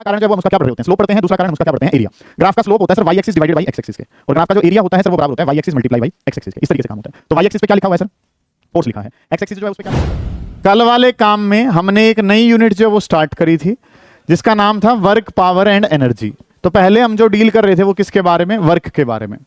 कारण जो है वो हम उसका क्या पढ़ रहे होते हैं, स्लोप पढ़ते हैं, दूसरा कारण हम उसका क्या पढ़ते हैं, एरिया। ग्राफ का स्लोप होता है sir Y axis divided by X axis के, और ग्राफ का जो एरिया होता है सर वो बराबर होता है Y axis multiply by X axis के। इस तरीके से काम होता है। तो वाई एक्सिस पे क्या लिखा हुआ है सर, फोर्स लिखा है, एक्स एक्सिस जो है उस पे क्या। कल वाले काम में हमने एक नई यूनिट जो है वो स्टार्ट करी थी जिसका नाम था वर्क, पावर एंड एनर्जी। तो पहले हम जो डील कर रहे थे वो किसके बारे में, वर्क के बारे में।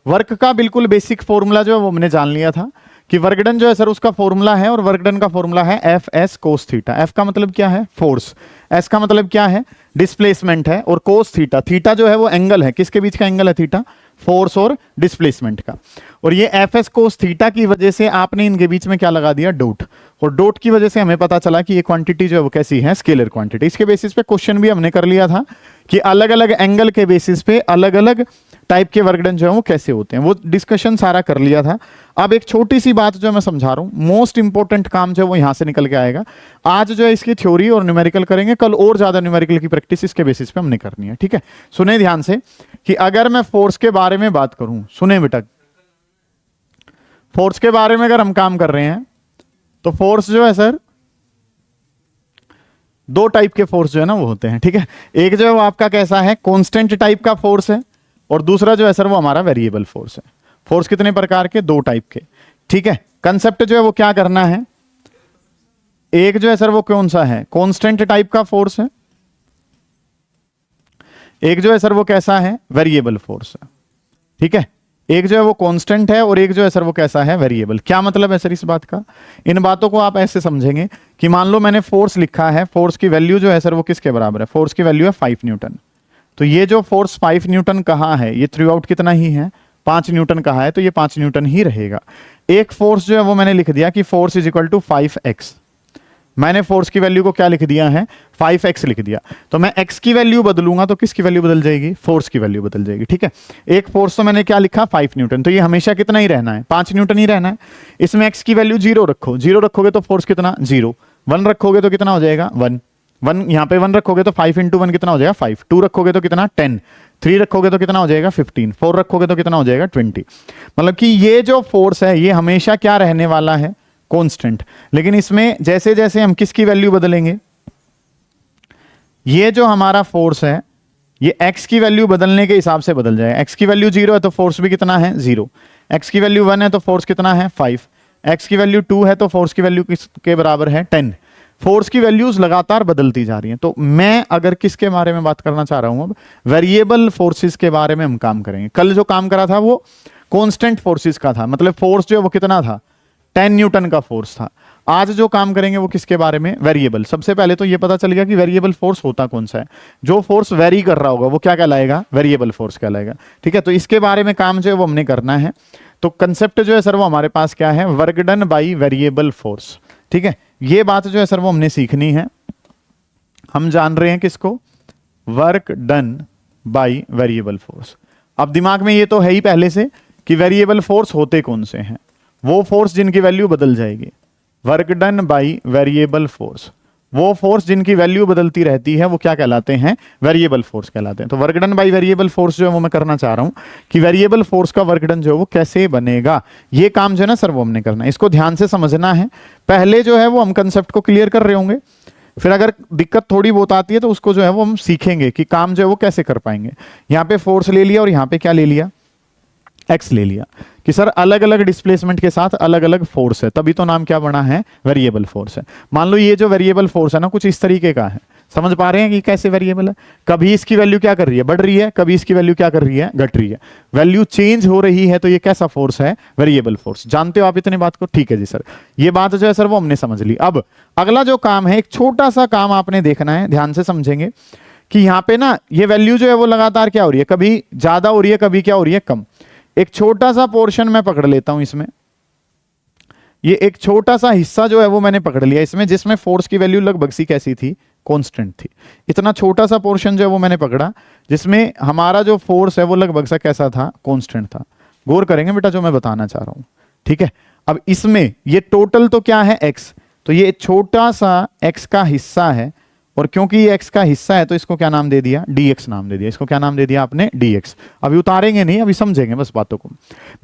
वर्क का बिल्कुल बेसिक फॉर्मूला जो है वो हमने जान लिया था कि वर्क डन जो है सर उसका फॉर्मूला है, और वर्क डन का फॉर्मूला है F S cos theta. F का मतलब क्या है, फोर्स, एस का मतलब क्या है, डिस्प्लेसमेंट है, और कोस थीटा, थीटा जो है वो एंगल है, किसके बीच का एंगल है, थीटा, फोर्स और डिस्प्लेसमेंट का। और ये एफ एस कोस थीटा की वजह से आपने इनके बीच में क्या लगा दिया, डॉट, और डॉट की वजह से हमें पता चला कि ये क्वांटिटी जो है वो कैसी है, स्केलर क्वांटिटी। इसके बेसिस पे क्वेश्चन भी हमने कर लिया था कि अलग अलग एंगल के बेसिस पे अलग अलग टाइप के वर्क डन जो है वो कैसे होते हैं, वो डिस्कशन सारा कर लिया था। अब एक छोटी सी बात जो मैं समझा रहा हूं, मोस्ट इंपॉर्टेंट काम जो है वो यहां से निकल के आएगा। आज जो है इसकी थ्योरी और न्यूमेरिकल करेंगे, कल और ज्यादा न्यूमेरिकल की प्रैक्टिस इसके बेसिस पे हमने करनी है, ठीक है। सुने ध्यान से कि अगर मैं फोर्स के बारे में बात करूं, सुने बेटा, फोर्स के बारे में अगर हम काम कर रहे हैं तो फोर्स जो है सर दो टाइप के फोर्स जो है ना वो होते हैं, ठीक है। एक जो है वो आपका कैसा है, कांस्टेंट टाइप का फोर्स है, और दूसरा जो है सर वो हमारा वेरिएबल फोर्स है। फोर्स कितने प्रकार के, दो टाइप के, ठीक है। कंसेप्ट जो है वो क्या करना है, एक जो है सर वो कौन सा है, कांस्टेंट टाइप का फोर्स है, एक जो है सर वो कैसा है, वेरिएबल फोर्स है, ठीक है। एक जो है वो कांस्टेंट है और एक जो है सर वो कैसा है, वेरिएबल। क्या मतलब है सर इस बात का, इन बातों को आप ऐसे समझेंगे कि मान लो मैंने फोर्स लिखा है, फोर्स की वैल्यू जो है सर वो किसके बराबर है, फोर्स की वैल्यू है 5 न्यूटन। तो ये जो फोर्स 5 न्यूटन कहाँ है, ये थ्रू आउट कितना ही है, 5 न्यूटन कहाँ है, तो ये 5 न्यूटन ही रहेगा। एक फोर्स जो है वो मैंने लिख दिया कि force is equal to 5x। मैंने फोर्स की वैल्यू को क्या लिख दिया है, 5x लिख दिया। तो मैं x की वैल्यू बदलूंगा तो किसकी वैल्यू बदल जाएगी, फोर्स की वैल्यू बदल जाएगी, ठीक है। एक फोर्स तो मैंने क्या लिखा, 5 न्यूटन, तो ये हमेशा कितना ही रहना है, 5 न्यूटन ही रहना है। इसमें x की वैल्यू 0 रखो, 0 रखोगे तो फोर्स कितना, 0, 1 रखोगे तो कितना हो जाएगा, 1, 1 यहाँ पे 1 रखोगे तो 5 इंटू 1 कितना हो जाएगा, 5, 2 रखोगे तो कितना, 10, 3 रखोगे तो कितना हो जाएगा, 15, 4 रखोगे तो कितना हो जाएगा, 20। मतलब कि ये जो फोर्स है ये हमेशा क्या रहने वाला है, कांस्टेंट। लेकिन इसमें जैसे जैसे हम किसकी वैल्यू बदलेंगे, ये जो हमारा फोर्स है ये x की वैल्यू बदलने के हिसाब से बदल जाएगा। x की वैल्यू 0 है तो फोर्स भी कितना है, 0। x की वैल्यू 1 है तो फोर्स कितना है, 5। x की वैल्यू 2 है तो फोर्स की वैल्यू किसके बराबर है, 10। फोर्स की वैल्यूज लगातार बदलती जा रही हैं। तो मैं अगर किसके बारे में बात करना चाह रहा हूं, अब वेरिएबल फोर्सेस के बारे में हम काम करेंगे। कल जो काम करा था वो कांस्टेंट फोर्सेस का था, मतलब फोर्स जो है वो कितना था, 10 न्यूटन का फोर्स था। आज जो काम करेंगे वो किसके बारे में, वेरिएबल। सबसे पहले तो ये पता चल गया कि वेरिएबल फोर्स होता कौन सा है, जो फोर्स वेरी कर रहा होगा वो क्या कहलाएगा, वेरिएबल फोर्स कहलाएगा, ठीक है। तो इसके बारे में काम जो है वो हमने करना है। तो कंसेप्ट जो है सर वो हमारे पास क्या है, work done by variable force, ठीक है। ये बात जो है सर वो हमने सीखनी है। हम जान रहे हैं किसको, work done by variable force. अब दिमाग में ये तो है ही पहले से कि वेरिएबल फोर्स होते कौन से हैं, वो फोर्स जिनकी वैल्यू बदल जाएगी। Work done by variable force, वो फोर्स जिनकी वैल्यू बदलती रहती है वो क्या कहलाते हैं, वेरिएबल फोर्स कहलाते हैं। तो work done by variable force जो है वो मैं करना चाह रहा हूं कि वेरिएबल फोर्स का वर्क डन जो है वो कैसे बनेगा, ये काम जो है ना सर वो हमने करना है। इसको ध्यान से समझना है। पहले जो है वो हम कंसेप्ट को क्लियर कर रहे होंगे, फिर अगर दिक्कत थोड़ी बहुत आती है तो उसको जो है वो हम सीखेंगे कि काम जो है वो कैसे कर पाएंगे। यहाँ पे फोर्स ले लिया और यहाँ पे क्या ले लिया, एक्स ले लिया कि सर अलग अलग डिस्प्लेसमेंट के साथ अलग अलग फोर्स है, तभी तो नाम क्या बना है, वेरिएबल फोर्स है। मान लो ये जो वेरिएबल फोर्स है ना कुछ इस तरीके का है, समझ पा रहे हैं कि कैसे वेरिएबल है। कभी इसकी वैल्यू क्या कर रही है, बढ़ रही है, कभी इसकी वैल्यू क्या कर रही है, घट रही है, वैल्यू चेंज हो रही है। तो ये कैसा फोर्स है, वेरिएबल फोर्स। जानते हो आप इतनी बात को, ठीक है जी सर। ये बात जो है सर वो हमने समझ ली। अब अगला जो काम है, एक छोटा सा काम आपने देखना है, ध्यान से समझेंगे कि यहाँ पे ना ये वैल्यू जो है वो लगातार क्या हो रही है, कभी ज्यादा हो रही है, कभी क्या हो रही है, कम। एक छोटा सा पोर्शन मैं पकड़ लेता हूं इसमें, ये एक छोटा सा हिस्सा जो है वो मैंने पकड़ लिया इसमें, जिसमें फोर्स की वैल्यू लगभग सी कैसी थी, कांस्टेंट थी। इतना छोटा सा पोर्शन जो है वो मैंने पकड़ा जिसमें हमारा जो फोर्स है वो लगभग सा कैसा था, कांस्टेंट था। गौर करेंगे बेटा जो मैं बताना चाह रहा हूं, ठीक है। अब इसमें ये टोटल तो क्या है, एक्स, तो ये छोटा सा एक्स का हिस्सा है, और क्योंकि ये x का हिस्सा है तो इसको क्या नाम दे दिया, dx नाम दे दिया। इसको क्या नाम दे दिया आपने, dx। अभी उतारेंगे नहीं, अभी समझेंगे बस बातों को।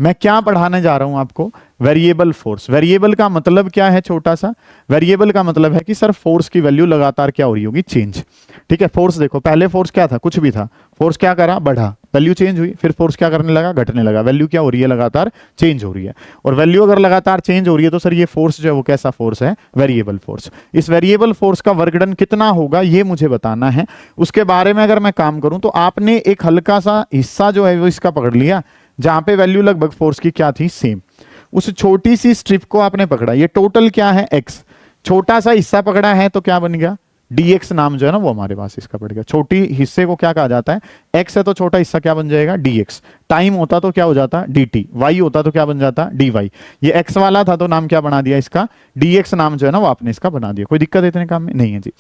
मैं क्या पढ़ाने जा रहा हूं आपको, वेरिएबल फोर्स। वेरिएबल का मतलब क्या है, छोटा सा, वेरिएबल का मतलब है कि सर फोर्स की वैल्यू लगातार क्या हो रही होगी, चेंज। ठीक है, फोर्स देखो, पहले फोर्स क्या था, कुछ भी था, फोर्स क्या करा, बढ़ा, वैल्यू चेंज हुई, फिर फोर्स क्या करने लगा, घटने लगा, वैल्यू क्या हो रही है, लगातार चेंज हो रही है। और वैल्यू अगर लगातार चेंज हो रही है तो सर ये फोर्स जो है वो कैसा फोर्स है, वेरिएबल फोर्स। इस वेरिएबल फोर्स का वर्कडन कितना होगा ये मुझे बताना है। उसके बारे में अगर मैं काम करूं तो आपने एक हल्का सा हिस्सा जो है वो इसका पकड़ लिया, जहां पे वैल्यू लगभग फोर्स की क्या थी, सेम। उस छोटी सी स्ट्रिप को आपने पकड़ा, ये टोटल क्या है, एक्स, छोटा सा हिस्सा पकड़ा है तो क्या बन गया, dx नाम जो है ना वो हमारे पास इसका पड़ गया। छोटी हिस्से को क्या कहा जाता है, x है तो छोटा हिस्सा क्या बन जाएगा, dx। टाइम होता तो क्या हो जाता, dt। y होता तो क्या बन जाता, dy। ये x वाला था तो नाम क्या बना दिया इसका, dx नाम जो है ना वो आपने इसका बना दिया। कोई दिक्कत इतने काम में नहीं है जी।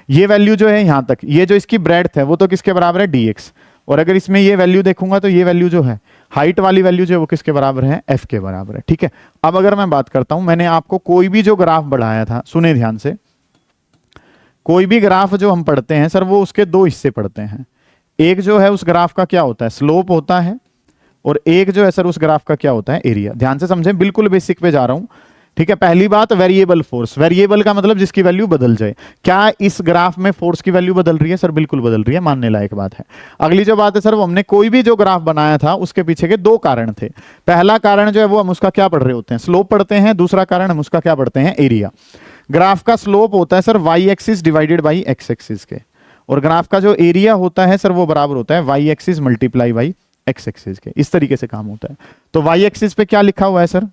ये वैल्यू जो है यहां तक, ये जो इसकी ब्रेड्थ है वो तो किसके बराबर है, dx। और अगर इसमें ये वैल्यू देखूंगा तो ये वैल्यू जो है, हाइट वाली वैल्यू जो है वो किसके बराबर है, f के बराबर है। ठीक है, अब अगर मैं बात करता हूं, मैंने आपको कोई भी जो ग्राफ बढ़ाया था, सुने ध्यान से, कोई भी ग्राफ जो हम पढ़ते हैं सर वो उसके दो हिस्से पढ़ते हैं। एक जो है उस ग्राफ का क्या होता है, स्लोप होता है, और एक जो है सर उस ग्राफ का क्या होता है, एरिया। ध्यान से समझें, बिल्कुल बेसिक पे जा रहा हूं। ठीक है, पहली बात वेरिएबल फोर्स, वेरिएबल का मतलब जिसकी वैल्यू बदल जाए। क्या इस ग्राफ में फोर्स की वैल्यू बदल रही है, सर बिल्कुल बदल रही है, मानने लायक बात है। अगली जो बात है सर, वो हमने कोई भी जो ग्राफ बनाया था उसके पीछे के दो कारण थे। पहला कारण जो है वो हम उसका क्या पढ़ रहे होते हैं, स्लोप पढ़ते हैं। दूसरा कारण हम उसका क्या पढ़ते हैं, एरिया। ग्राफ का स्लोप होता है sir Y axis divided by X axis के, और ग्राफ का जो एरिया होता है सर वो बराबर होता है Y axis multiply by X axis के। इस तरीके से काम होता है। तो वाई एक्सिस पे क्या लिखा हुआ है सर,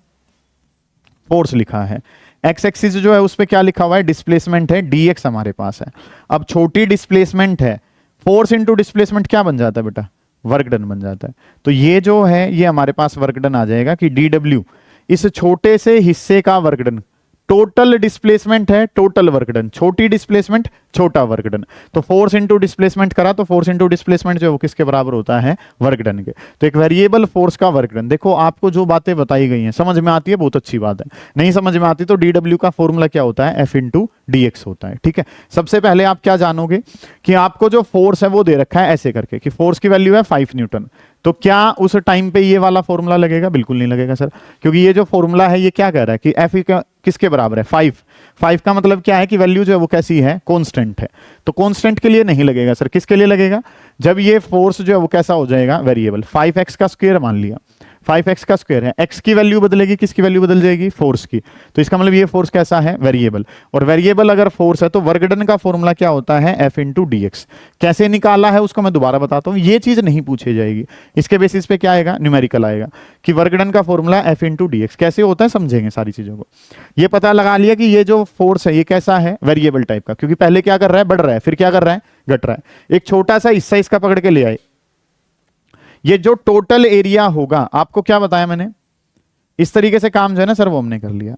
फोर्स लिखा है। एक्स एक्सिस जो है उस पे क्या लिखा हुआ है, डिस्प्लेसमेंट है, dx हमारे पास है। अब छोटी डिस्प्लेसमेंट है, फोर्स इंटू डिस्प्लेसमेंट क्या बन जाता है बेटा, वर्क डन बन जाता है। तो ये जो है ये हमारे पास वर्क डन आ जाएगा कि dw, इस छोटे से हिस्से का वर्क डन, टोटल डिस्प्लेसमेंट है, टोटल वर्क डन, छोटी डिस्प्लेसमेंट, छोटा वर्क डन। तो फोर्स इंटू डिस्प्लेसमेंट करा तो फोर्स इंटू डिस्प्लेसमेंट जो है वो किसके बराबर होता है, वर्क डन के। तो एक वेरिएबल फोर्स का वर्क डन। देखो आपको जो बातें बताई गई हैं समझ में आती है, बहुत अच्छी बात है। नहीं समझ में आती तो dw का फॉर्मूला क्या होता है, f इंटू dx होता है। ठीक है, सबसे पहले आप क्या जानोगे कि आपको जो फोर्स है वो दे रखा है ऐसे करके कि फोर्स की वैल्यू है 5 न्यूटन। तो क्या उस टाइम पे ये वाला फॉर्मूला लगेगा, बिल्कुल नहीं लगेगा सर, क्योंकि ये जो फॉर्मूला है ये क्या कह रहा है कि f किसके बराबर है, 5। 5 का मतलब क्या है कि वैल्यू जो है वो कैसी है, कांस्टेंट है। तो कांस्टेंट के लिए नहीं लगेगा सर, किसके लिए लगेगा, जब ये फोर्स जो है वो कैसा हो जाएगा, वेरिएबल। 5x का स्क्वायर मान लिया, 5x का स्क्वायर है, x की वैल्यू बदलेगी, किसकी वैल्यू बदल जाएगी, फोर्स की। तो इसका मतलब ये फोर्स कैसा है, वेरिएबल। और वेरिएबल अगर फोर्स है तो वर्क डन का फॉर्मूला क्या होता है, f इंटू dx। कैसे निकाला है उसको मैं दोबारा बताता हूं, ये चीज नहीं पूछी जाएगी। इसके बेसिस पे क्या आएगा, न्यूमेरिकल आएगा कि वर्क डन का फॉर्मूला f इंटू dx। कैसे होता है समझेंगे सारी चीजों को। ये पता लगा लिया कि ये जो फोर्स है ये कैसा है, वेरिएबल टाइप का, क्योंकि पहले क्या कर रहा है, बढ़ रहा है, फिर क्या कर रहा है, घट रहा है। एक छोटा सा हिस्सा इसका पकड़ के ले आए, ये जो टोटल एरिया होगा, आपको क्या बताया मैंने, इस तरीके से काम जो है ना सर वो हमने कर लिया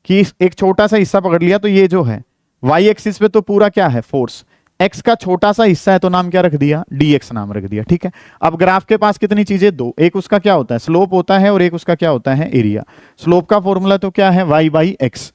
कि एक छोटा सा हिस्सा पकड़ लिया। तो ये जो है वाई एक्सिस पे तो पूरा क्या है, फोर्स। एक्स का छोटा सा हिस्सा है तो नाम क्या रख दिया, dx नाम रख दिया। ठीक है, अब ग्राफ के पास कितनी चीजें, दो, एक उसका क्या होता है, स्लोप होता है, और एक उसका क्या होता है, एरिया। स्लोप का फॉर्मूला तो क्या है, y बाई एक्स।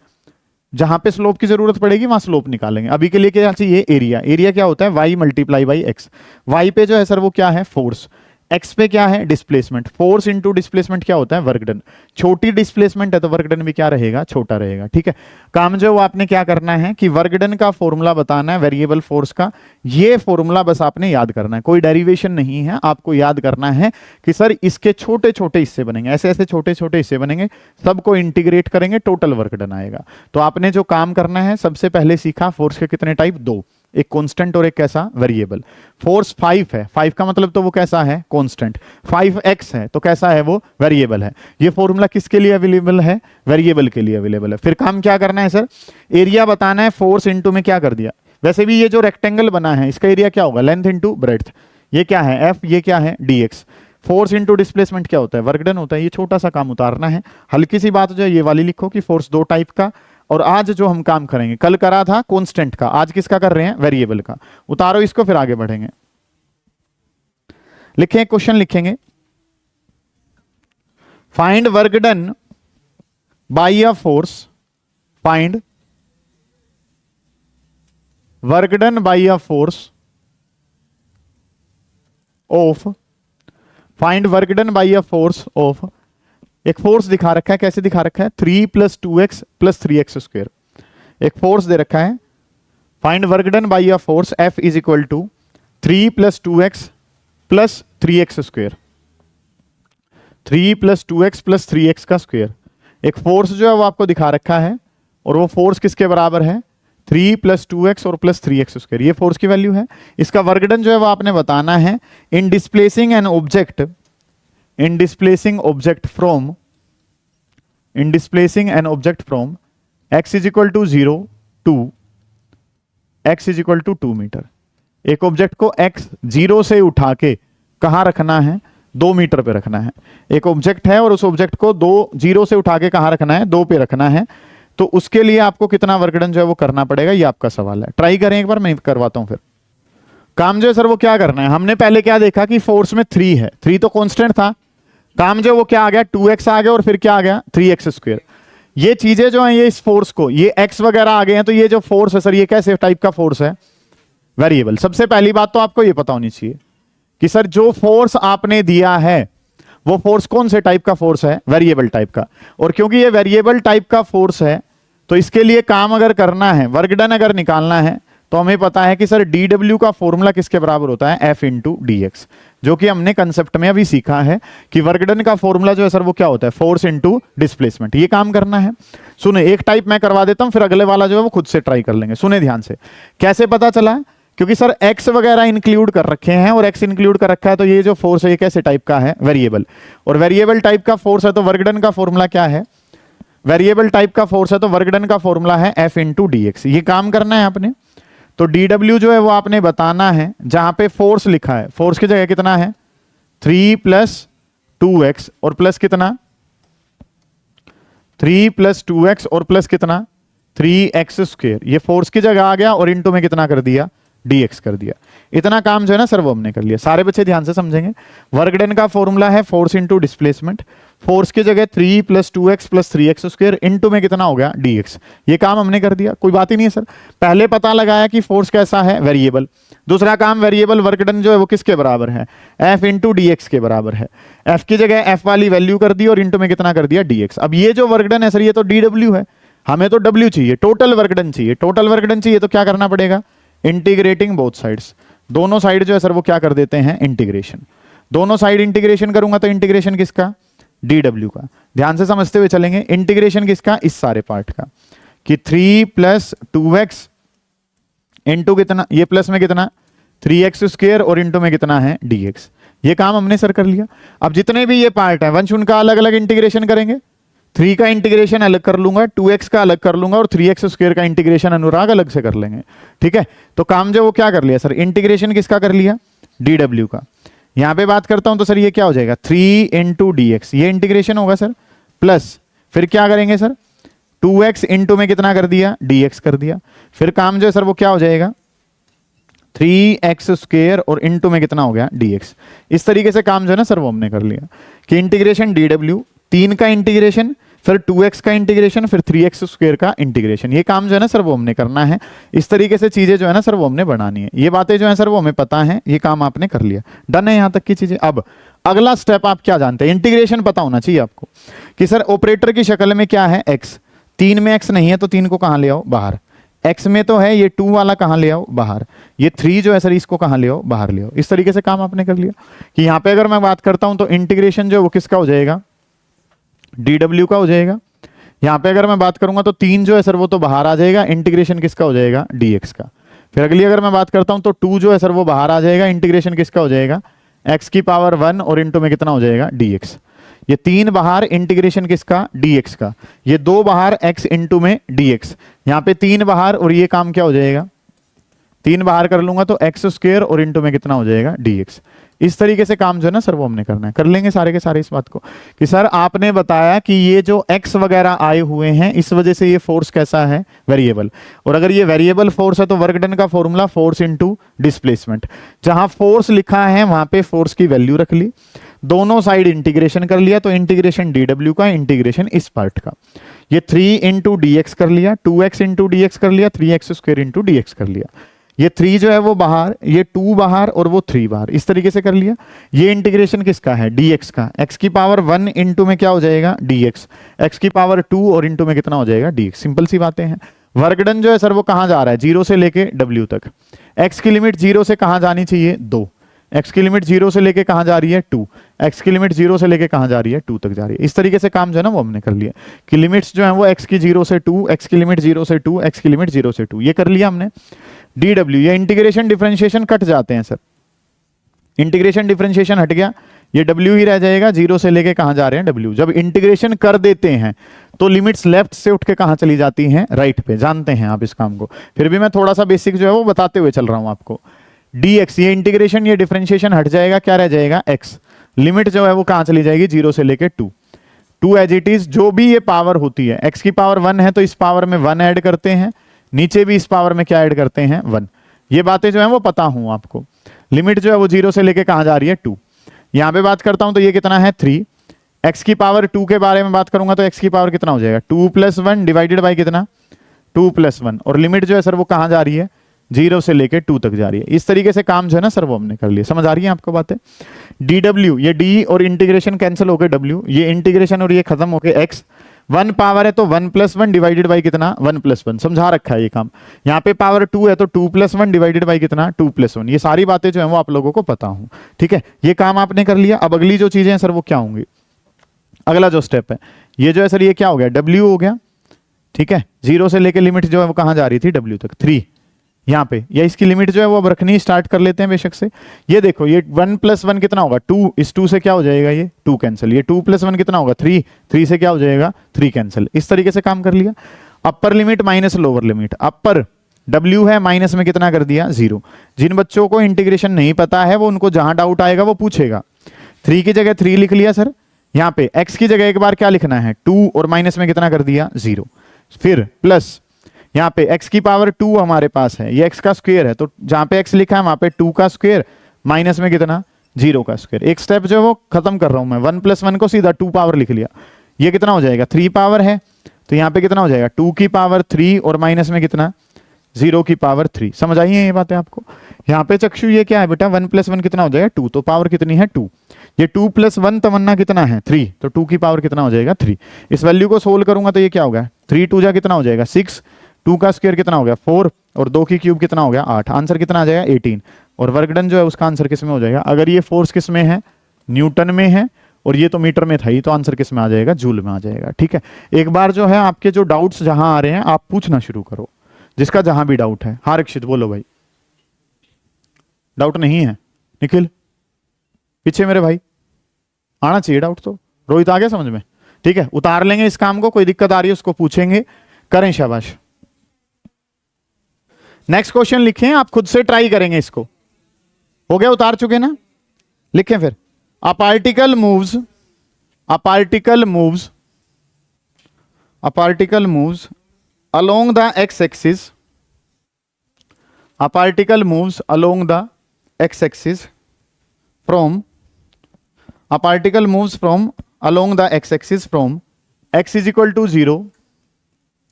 जहां पे स्लोप की जरूरत पड़ेगी वहां स्लोप निकालेंगे। अभी के लिए क्या चाहिए, एरिया। एरिया क्या होता है, y multiply by X. Y पे जो है सर वो क्या है, फोर्स। एक्स पे क्या है, डिस्प्लेसमेंट। फोर्स इंटू डिस्प्लेसमेंट क्या होता है, वर्क डन। छोटी डिस्प्लेसमेंट है तो वर्क डन भी क्या रहेगा, छोटा रहेगा। ठीक है, काम जो वो आपने क्या करना है कि वर्क डन का फॉर्मूला बताना है वेरिएबल फोर्स का। ये फॉर्मूला बस आपने याद करना है, कोई डेरिवेशन नहीं है। आपको याद करना है कि सर इसके छोटे छोटे हिस्से बनेंगे, ऐसे ऐसे छोटे छोटे हिस्से बनेंगे, सबको इंटीग्रेट करेंगे, टोटल वर्क डन आएगा। तो आपने जो काम करना है, सबसे पहले सीखा फोर्स के कितने टाइप, दो, एक कांस्टेंट और एक कैसा, वेरिएबल। फोर्स 5 है, 5 का मतलब तो वो कैसा है, कांस्टेंट। 5x है तो कैसा है, वो वेरिएबल है। ये फॉर्मूला किसके लिए अवेलेबल है, वेरिएबल के लिए अवेलेबल है। फिर काम क्या करना है सर, एरिया बताना है, फोर्स इंटू में क्या कर दिया। वैसे भी ये जो रेक्टेंगल बना है इसका एरिया क्या होगा, लेंथ इंटू ब्रेड्थ। ये क्या है, f, ये क्या है, dx। फोर्स इंटू डिस्प्लेसमेंट क्या होता है, वर्क डन होता है। ये छोटा सा काम उतारना है। हल्की सी बात जो है ये वाली लिखो कि फोर्स दो टाइप का, और आज जो हम काम करेंगे, कल करा था कांस्टेंट का, आज किसका कर रहे हैं, वेरिएबल का। उतारो इसको फिर आगे बढ़ेंगे। लिखें, क्वेश्चन लिखेंगे, find work done by a force, find work done by a force of, find work done by a force of एक फोर्स दिखा रखा है, कैसे दिखा रखा है, 3 + 2x + 3x स्क्वायर। एक फोर्स दे रखा है, find work done by a force F is equal to 3 + 2x + 3x square. 3 + 2x + 3x का स्क्वायर। एक फोर्स जो है वो आपको दिखा रखा है, और वो फोर्स किसके बराबर है, 3 + 2x और + 3x स्क्वायर। ये फोर्स की वैल्यू है। इसका वर्क डन जो है वो आपने बताना है in displacing an object, in displacing object from, in displacing an object from x is equal to 0 to x is equal to 2 metre. एक ऑब्जेक्ट को x 0 से उठा के कहां रखना है, 2 मीटर पे रखना है। एक ऑब्जेक्ट है और उस ऑब्जेक्ट को 0 से उठा के कहां रखना है, 2 पे रखना है। तो उसके लिए आपको कितना वर्क डन जो है वो करना पड़ेगा, ये आपका सवाल है। ट्राई करें एक बार, मैं करवाता हूं फिर। काम जो है सर वो क्या करना है, हमने पहले क्या देखा कि फोर्स में 3 है, 3 तो कांस्टेंट था। काम जो वो क्या आ गया, 2x आ गया और फिर क्या आ गया, 3x स्क्वायर। ये चीजें जो हैं ये इस फोर्स को, ये x वगैरह आ गए हैं, तो ये जो फोर्स है सर ये कैसे टाइप का फोर्स है, वेरिएबल। सबसे पहली बात तो आपको ये पता होनी चाहिए कि सर जो फोर्स आपने दिया है वो फोर्स कौन से टाइप का फोर्स है, वेरिएबल टाइप का। और क्योंकि ये वेरिएबल टाइप का फोर्स है तो इसके लिए काम अगर करना है, वर्क डन अगर निकालना है, तो हमें पता है कि सर dw का फॉर्मूला किसके बराबर होता है, F × dx, जो कि हमने कंसेप्ट में अभी सीखा है कि वर्क डन का फॉर्मूला जो है सर वो क्या होता है, फोर्स × डिस्प्लेसमेंट। ये काम करना है। सुने, एक टाइप मैं करवा देता हूं, फिर अगले वाला जो है वो खुद से ट्राई कर लेंगे। सुने ध्यान से, कैसे पता चला, क्योंकि सर x वगैरह इंक्लूड कर रखे हैं, और x इंक्लूड कर रखा है, तो ये जो फोर्स है ये कैसे टाइप का है, वेरिएबल। और वेरिएबल टाइप का फोर्स है तो वर्क डन का फॉर्मूला क्या है, वेरिएबल टाइप का फोर्स है तो वर्क डन का फॉर्मूला है F × dx। ये काम करना है आपने। तो dw जो है वो आपने बताना है, जहां पे फोर्स लिखा है, फोर्स की जगह कितना है, 3 + 2x और प्लस कितना, 3 + 2x और प्लस कितना, 3x स्क्वायर। ये फोर्स की जगह आ गया और इनटू में कितना कर दिया, dx कर दिया। इतना काम जो है ना सर वो हमने कर लिया। सारे बच्चे ध्यान से समझेंगे। वर्क डन का फॉर्मूला है फोर्स × डिस्प्लेसमेंट। फोर्स की जगह 3 + 2x + 3x स्क्वायर, इनटू में कितना हो गया, dx। ये काम हमने कर दिया, कोई बात ही नहीं है सर। पहले पता लगाया कि फोर्स कैसा है, वेरिएबल। दूसरा काम, वेरिएबल वर्क डन जो है वो किसके बराबर है, F × dx के बराबर है। F की जगह F वाली वैल्यू कर दी और इनटू में कितना कर दिया, dx। अब ये जो वर्क डन है सर ये तो dw है, हमें तो w चाहिए, टोटल वर्क डन चाहिए। टोटल वर्क डन चाहिए तो क्या करना पड़ेगा, इंटीग्रेटिंग बोथ साइड्स। दोनों साइड जो है सर वो क्या कर देते हैं, इंटीग्रेशन। दोनों साइड इंटीग्रेशन करूंगा तो इंटीग्रेशन किसका, dw का। ध्यान से समझते हुए चलेंगे, इंटीग्रेशन किसका, इस सारे पार्ट का, कि 3 + 2x इंटू कितना, ये प्लस में कितना, 3x स्क्वायर और इंटू में कितना है, dx। ये काम हमने सर कर लिया। अब जितने भी ये पार्ट है वंश उनका अलग अलग इंटीग्रेशन करेंगे। 3 का इंटीग्रेशन अलग कर लूंगा, 2x का अलग कर लूंगा, और 3x स्क्वायर का इंटीग्रेशन अनुराग अलग से कर लेंगे। ठीक है, तो काम जो वो क्या कर लिया सर, इंटीग्रेशन किसका कर लिया, dw का। यहां पे बात करता हूं तो सर ये क्या हो जाएगा, 3 × dx, ये इंटीग्रेशन होगा सर, प्लस फिर क्या करेंगे सर, 2x इंटू में कितना कर दिया, dx कर दिया। फिर काम जो है सर वो क्या हो जाएगा, 3x स्क्वायर और इंटू में कितना हो गया, dx। इस तरीके से काम जो है ना सर वो हमने कर लिया कि इंटीग्रेशन dw, 3 का इंटीग्रेशन, फिर 2x का इंटीग्रेशन, फिर 3x स्क्वायर का इंटीग्रेशन। ये काम जो है ना सर वो हमने करना है। इस तरीके से चीजें जो है ना सर वो हमने बनानी है। ये बातें जो है सर वो हमें पता है, ये काम आपने कर लिया, डन है यहां तक की चीजें। अब अगला स्टेप आप क्या जानते हैं, इंटीग्रेशन पता होना चाहिए आपको कि सर ऑपरेटर की शक्ल में क्या है, x। 3 में x नहीं है तो 3 को कहां ले आओ, बाहर। x में तो है, ये 2 वाला कहां ले आओ, बाहर। ये 3 जो है सर इसको कहां ले आओ, बाहर ले आओ। इस तरीके से काम आपने कर लिया कि यहां पे अगर मैं बात करता हूं तो इंटीग्रेशन जो है वो किसका हो जाएगा, dw का हो जाएगा। यहां पे अगर मैं बात करूंगा तो 3 जो है सर वो तो बाहर आ जाएगा, इंटीग्रेशन किसका हो जाएगा, dx का। फिर अगली अगर मैं बात करता हूं तो 2 जो है सर वो बाहर आ जाएगा, इंटीग्रेशन किसका हो जाएगा, x⁻1 और इंटू में कितना हो जाएगा, dx। ये 3 बाहर, इंटीग्रेशन किसका, dx का। ये 2 बाहर, x इंटू में dx। यहां पे 3 बाहर और ये काम क्या हो जाएगा, 3 बाहर कर लूंगा तो x स्क्वायर और इंटू में कितना हो जाएगा, dx। इस तरीके से काम जो है ना सर वो हमने करना है। कर लेंगे सारे के सारे इस बात को कि सर आपने बताया कि ये जो x वगैरह आए हुए हैं इस वजह से ये फोर्स कैसा है, वेरिएबल। और अगर ये वेरिएबल फोर्स है तो वर्क डन का फॉर्मूला फोर्स × डिस्प्लेसमेंट। जहां फोर्स लिखा है वहां पे फोर्स की वैल्यू रख ली, दोनों साइड इंटीग्रेशन कर लिया, तो इंटीग्रेशन dw का, इंटीग्रेशन इस पार्ट का। ये 3 × dx कर लिया, 2x × dx कर लिया, 3x स्क्वायर × dx कर लिया। ये 3 जो है वो बाहर, ये 2 बाहर और वो 3 बाहर, इस तरीके से कर लिया। ये इंटीग्रेशन किसका है, dx का। x की पावर 1 इंटू में क्या हो जाएगा, dx, x की पावर 2 और इंटू में कितना हो जाएगा, dx। सिंपल सी बातें हैं। वर्क डन जो है सर वो कहां जा रहा है, 0 से लेके w तक। x की लिमिट 0 से कहां जानी चाहिए, 2। x की लिमिट 0 से लेके कहां जा रही है, 2। x की लिमिट 0 से लेके कहां जा रही है, 2 तक जा रही है। इस तरीके से काम जो है ना वो हमने कर लिया कि लिमिट्स जो है वो x की 0 से 2, x की लिमिट 0 से 2, x की लिमिट 0 से 2, ये कर लिया हमने। dw, ये इंटीग्रेशन डिफरेंशिएशन कट जाते हैं सर, इंटीग्रेशन डिफरेंशिएशन हट गया, ये w ही रह जाएगा। 0 से लेके कहां जा रहे हैं, w। जब इंटीग्रेशन कर देते हैं तो लिमिट्स लेफ्ट से उठ के कहां चली जाती हैं, राइट पे। जानते हैं आप इस काम को, फिर भी मैं थोड़ा सा बेसिक जो है वो बताते हुए चल रहा हूं आपको। dx, ये इंटीग्रेशन, ये डिफरेंशिएशन हट जाएगा, क्या रह जाएगा, x। लिमिट जो है वो कहां चली जाएगी, 0 से लेके 2। 2 एज इट इज, जो भी ये पावर होती है, x की पावर 1 है तो इस पावर में 1 ऐड करते हैं, नीचे भी इस पावर में क्या ऐड करते हैं, 1। ये बातें जो है वो पता हूं आपको। लिमिट जो है वो 0 से लेके कहां जा रही है, 2। यहां पे बात करता हूं तो ये कितना है, 3। x की पावर 2 के बारे में बात करूंगा तो x की पावर कितना हो जाएगा, 2 + 1 डिवाइडेड बाई कितना, 2 + 1। और लिमिट जो है सर वो कहां जा रही है, 0 से लेके 2 तक जा रही है। इस तरीके से काम जो है ना सर वो हमने कर लिया। समझ आ रही है आपको बातें। dw, ये d और इंटीग्रेशन कैंसिल होकर w, ये इंटीग्रेशन और ये खत्म होकर x। 1 पावर है तो 1 + 1 डिवाइडेड बाई कितना, 1 + 1। समझा रखा है ये काम। यहाँ पे पावर 2 है तो 2 + 1 डिवाइडेड बाई कितना, 2 + 1। ये सारी बातें जो है वो आप लोगों को पता हूं, ठीक है। ये काम आपने कर लिया। अब अगली जो चीजें हैं सर वो क्या होंगी, अगला जो स्टेप है ये जो है सर ये क्या हो गया, w हो गया, ठीक है। 0 से लेके लिमिट जो है वो कहां जा रही थी, w तक, 3 यहाँ पे। या इसकी लिमिट जो है वो अब रखनी स्टार्ट कर लेते हैं बेशक से। ये देखो ये 1 + 1 कितना होगा, 2। इस 2 से क्या हो जाएगा, ये 2 कैंसिल। ये 2 + 1 कितना होगा, 3। 3 से क्या हो जाएगा, 3 कैंसिल। इस तरीके से काम कर लिया। Upper limit minus lower limit. Upper w है, माइनस में कितना कर दिया, 0। जिन बच्चों को इंटीग्रेशन नहीं पता है वो उनको जहां डाउट आएगा वो पूछेगा। 3 की जगह 3 लिख लिया सर। यहाँ पे x की जगह एक बार क्या लिखना है, 2 और माइनस में कितना कर दिया, 0। फिर प्लस यहाँ पे x की पावर 2 हमारे पास है, ये x का स्क्वायर है तो जहां पे x लिखा है वहां पे 2 का स्क्वायर माइनस में कितना, 0 का स्क्वायर। एक स्टेप जो है वो खत्म कर रहा हूं मैं। 1 + 1 को सीधा 2 पावर लिख लिया। ये कितना हो जाएगा, 3 पावर है तो यहाँ पे कितना हो जाएगा, 2 की पावर 3 और माइनस में कितना, 0 की पावर 3। समझ आई है ये बातें आपको। यहाँ पे चक्षु ये क्या है बेटा, 1 + 1 कितना हो जाएगा, 2। तो पावर कितनी है, 2। ये 2 + 1 तमन्ना कितना है, 3। तो 2 की पावर कितना हो जाएगा, 3। इस वैल्यू को सोल्व करूंगा तो ये क्या होगा, 3 2 जा कितना हो जाएगा, 6। 2 का स्क्वायर कितना हो गया, 4। और 2 की क्यूब कितना हो गया, 8। आंसर कितना आ जाएगा, 18। और वर्क डन जो है उसका आंसर किस में हो जाएगा, अगर ये फोर्स किस में है, न्यूटन में है, और ये तो मीटर में था ही, तो आंसर किस में आ जाएगा, जूल में आ जाएगा। ठीक है। एक बार जो है आपके जो डाउट्स जहां आ रहे हैं आप पूछना शुरू करो, जिसका जहां भी डाउट है। हाँ रक्षित बोलो भाई, डाउट नहीं है। निखिल पीछे मेरे भाई, आना चाहिए डाउट तो। रोहित आ गया समझ में, ठीक है। उतार लेंगे इस काम को, कोई दिक्कत आ रही है उसको पूछेंगे, करें, शाबाश। नेक्स्ट क्वेश्चन लिखें, आप खुद से ट्राई करेंगे इसको। हो गया, उतार चुके ना, लिखें फिर। A particle moves along the x-axis. A particle moves along the x-axis from x is equal to 0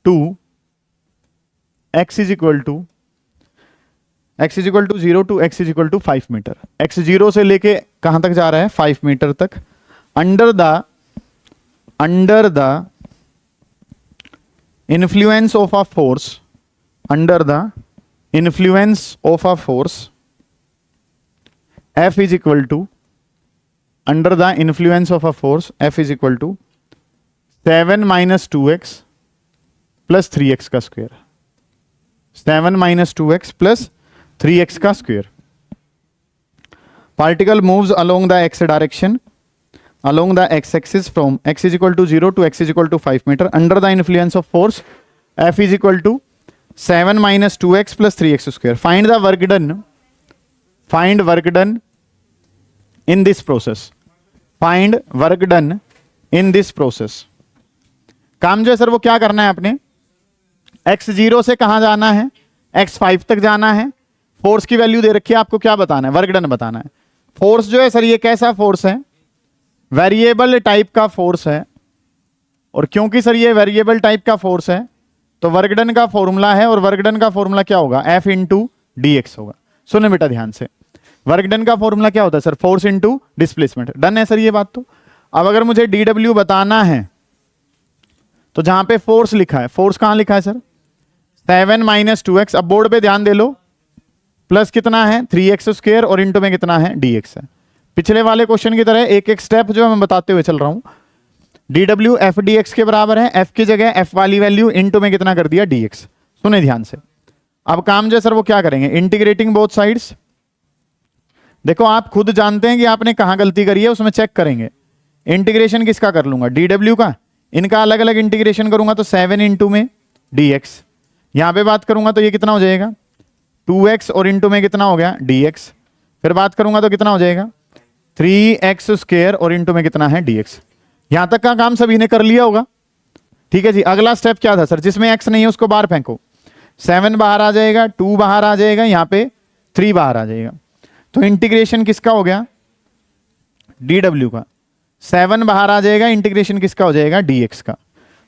to x is equal to 0 to 5 metre. x 0 से लेके कहां तक जा रहा है, 5 मीटर तक। Under the influence of a force, F is equal to 7 - 2x plus 3x का square. 7 - 2x plus 3x का square. Particle moves along the x direction, along the x-axis from x is equal to 0 to x is equal to 5 meter under the influence of force F is equal to 7 - 2x plus 3x square. Find work done in this process. Find work done in this process. काम जो है sir वो क्या करना है आपने, x 0 से कहां जाना है, x 5 तक जाना है। फोर्स की वैल्यू दे रखी है, आपको क्या बताना है, वर्क डन बताना है। फोर्स जो है सर ये कैसा फोर्स है, वेरिएबल टाइप का फोर्स है। और क्योंकि सर ये वेरिएबल टाइप का फोर्स है तो वर्क डन का फॉर्मूला है, और वर्क डन का फॉर्मूला क्या होगा, F इंटू dx होगा। सुने बेटा ध्यान से, वर्क डन का फॉर्मूला क्या होता है sir? Force into displacement. Done है सर ये बात? तो अब अगर मुझे dw बताना है तो जहां पे फोर्स लिखा है, फोर्स कहां लिखा है सर? 7 minus 2x। अब बोर्ड पे ध्यान दे लो, प्लस कितना है 3x स्क्वायर और इंटू में कितना है dx है। पिछले वाले क्वेश्चन की तरह एक एक स्टेप जो मैं बताते हुए चल रहा हूं। dw f dx के बराबर है, f की जगह f वाली वैल्यू इंटू में कितना कर दिया dx। सुने ध्यान से, अब काम जो है सर वो क्या करेंगे? Integrating both sides. देखो आप खुद जानते हैं कि आपने कहां गलती करी है, उसमें चेक करेंगे। इंटीग्रेशन किसका कर लूंगा? dw का। इनका अलग अलग इंटीग्रेशन करूंगा तो 7 इंटू में dx। यहां पे बात करूंगा तो ये कितना हो जाएगा? 2x और इंटू में कितना हो गया dx। फिर बात करूंगा तो कितना हो जाएगा? 3x स्क्वायर और इंटू में कितना है dx। यहां तक का काम सभी ने कर लिया होगा। ठीक है जी, अगला स्टेप क्या था सर? जिसमें x नहीं है उसको बाहर फेंको। 7 बाहर आ जाएगा, 2 बाहर आ जाएगा, यहां पे 3 बाहर आ जाएगा। तो इंटीग्रेशन किसका हो गया? dw का। 7 बाहर आ जाएगा, इंटीग्रेशन किसका हो जाएगा? dx का।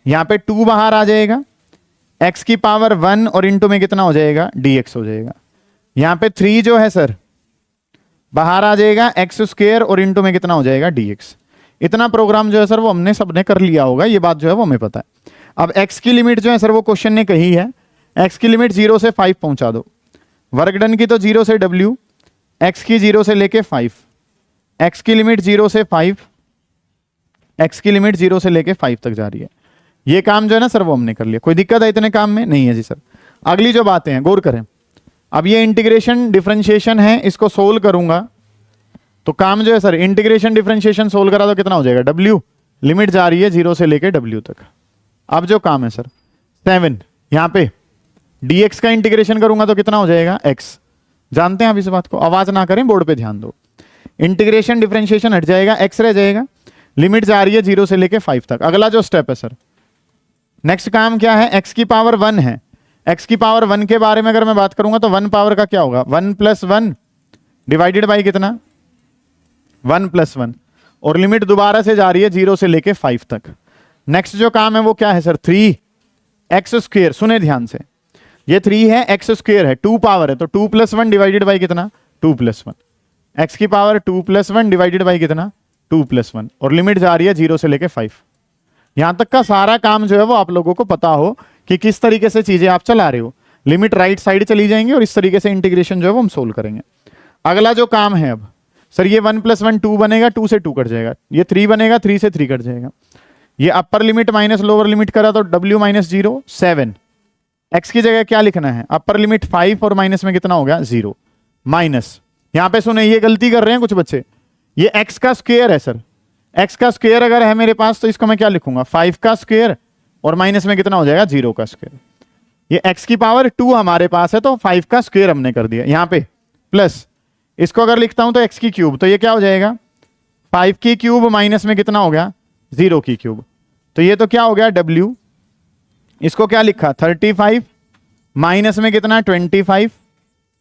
यहां पे 2 बाहर आ जाएगा, x की पावर 1 और इंटू में कितना हो जाएगा? dx हो जाएगा। यहां पे 3 जो है सर बाहर आ जाएगा, x स्क्वायर और इंटू में कितना हो जाएगा dx। इतना प्रोग्राम जो है सर वो हमने सबने कर लिया होगा, ये बात जो है वो हमें पता है। अब x की लिमिट जो है सर वो क्वेश्चन ने कही है, x की लिमिट 0 से 5 पहुंचा दो। वर्क डन की तो 0 से w, x की 0 से लेके 5, x की लिमिट 0 से 5, x की लिमिट 0 से लेके 5 तक जा रही है। ये काम जो है ना सर वो हमने कर लिया। कोई दिक्कत है इतने काम में? नहीं है जी सर। अगली जो बातें हैं गौर करें। अब ये इंटीग्रेशन डिफरेंशिएशन है, इसको सोल्व करूंगा तो काम जो है सर इंटीग्रेशन डिफरेंशिएशन सोल्व करा तो कितना हो जाएगा? w, लिमिट जा रही है 0 से लेके w तक। अब जो काम है सर 7, यहां पे dx का इंटीग्रेशन करूंगा तो कितना हो जाएगा? x। जानते हैं आप इस बात को? आवाज ना करें, बोर्ड पे ध्यान दो। इंटीग्रेशन डिफरेंशिएशन हट जाएगा, x रह जाएगा, लिमिट जा रही है 0 से लेके 5 तक। अगला जो स्टेप है सर, नेक्स्ट काम क्या है? x की पावर 1 है, x की पावर 1 के बारे में अगर मैं बात करूंगा तो 1 पावर का क्या होगा? 1 प्लस 1 डिवाइडेड बाई कितना? 1 प्लस 1, और लिमिट दोबारा से जा रही है 0 से लेके 5 तक। नेक्स्ट जो काम है वो क्या है सर? 3x square. सुने ध्यान से, ये 3 है, x स्क्वायर है, 2 पावर है तो 2 प्लस 1 डिवाइडेड बाई कितना? 2 प्लस 1। x की पावर 2 प्लस 1 डिवाइडेड बाई कितना? 2 प्लस 1, और लिमिट जा रही है 0 से लेके 5। यहां तक का सारा काम जो है वो आप लोगों को पता हो कि किस तरीके से चीजें आप चला रहे हो। लिमिट राइट साइड चली जाएंगी और इस तरीके से इंटीग्रेशन जो है वो हम सोल्व करेंगे। अगला जो काम है अब सर, ये 1 प्लस 1 2 बनेगा, 2 से 2 कट जाएगा, ये 3 बनेगा, 3 से 3 कट जाएगा। ये अपर लिमिट माइनस लोअर लिमिट करा तो w माइनस 0 7। x की जगह क्या लिखना है? अपर लिमिट 5 और माइनस में कितना हो गया? 0 माइनस। यहां पे सुने, ये गलती कर रहे हैं कुछ बच्चे, ये x का स्क्वायर है सर। x का स्क्वायर अगर है मेरे पास तो इसको मैं क्या लिखूंगा? 5 का स्क्वायर और माइनस में कितना हो जाएगा? 0 का स्क्वायर। ये x की पावर 2 हमारे पास है तो 5 का स्क्वायर हमने कर दिया यहां पे, प्लस इसको अगर लिखता हूं तो x की क्यूब, तो ये क्या हो जाएगा? 5 की क्यूब माइनस में कितना हो गया? 0 की क्यूब। तो ये तो क्या हो गया? w। इसको क्या लिखा? 35 माइनस में कितना? 25,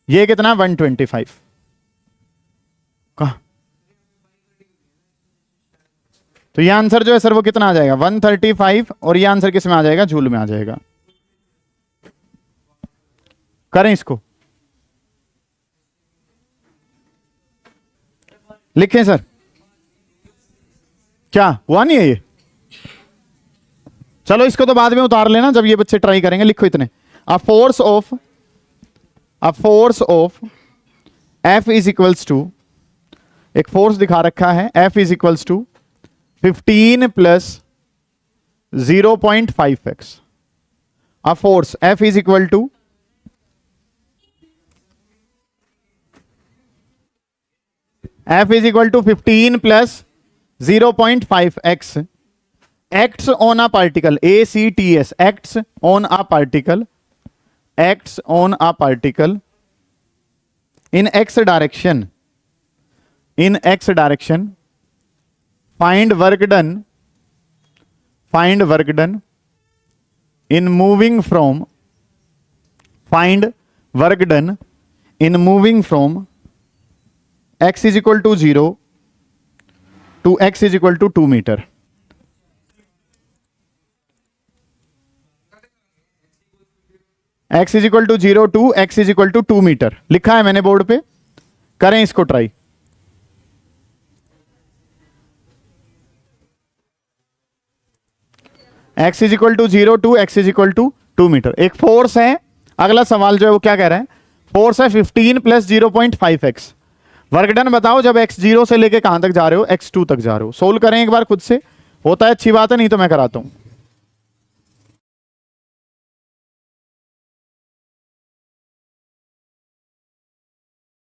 ये कितना? 125। कहा? तो ये आंसर जो है सर वो कितना आ जाएगा? 135, और ये आंसर किस में आ जाएगा? जूल में आ जाएगा। करें इसको, लिखें सर। क्या हुआ नहीं है ये? चलो इसको तो बाद में उतार लेना जब ये बच्चे ट्राई करेंगे। लिखो इतने, a force of F is equals to, एक फोर्स दिखा रखा है, F is equals to 15 plus 0.5x। A force F is equal to F is equal to 15 plus 0.5x acts on a particle, ACTS, acts on a particle in x direction, find work done in moving from, x is equal to 0 to x is equal to 2 metre. x is equal to 0 to x is equal to 2 metre लिखा है मैंने board पे, करें इसको try. x is equal to 0 to x is equal to 2 metre. एक force है, अगला सवाल जो है वो क्या कह रहा है, फोर्स है 15 प्लस 0.5x। वर्क डन बताओ जब x 0 से लेके कहां तक जा रहे हो, x 2 तक जा रहे हो। सोल्व करें एक बार खुद से, होता है अच्छी बात है, नहीं तो मैं कराता हूं।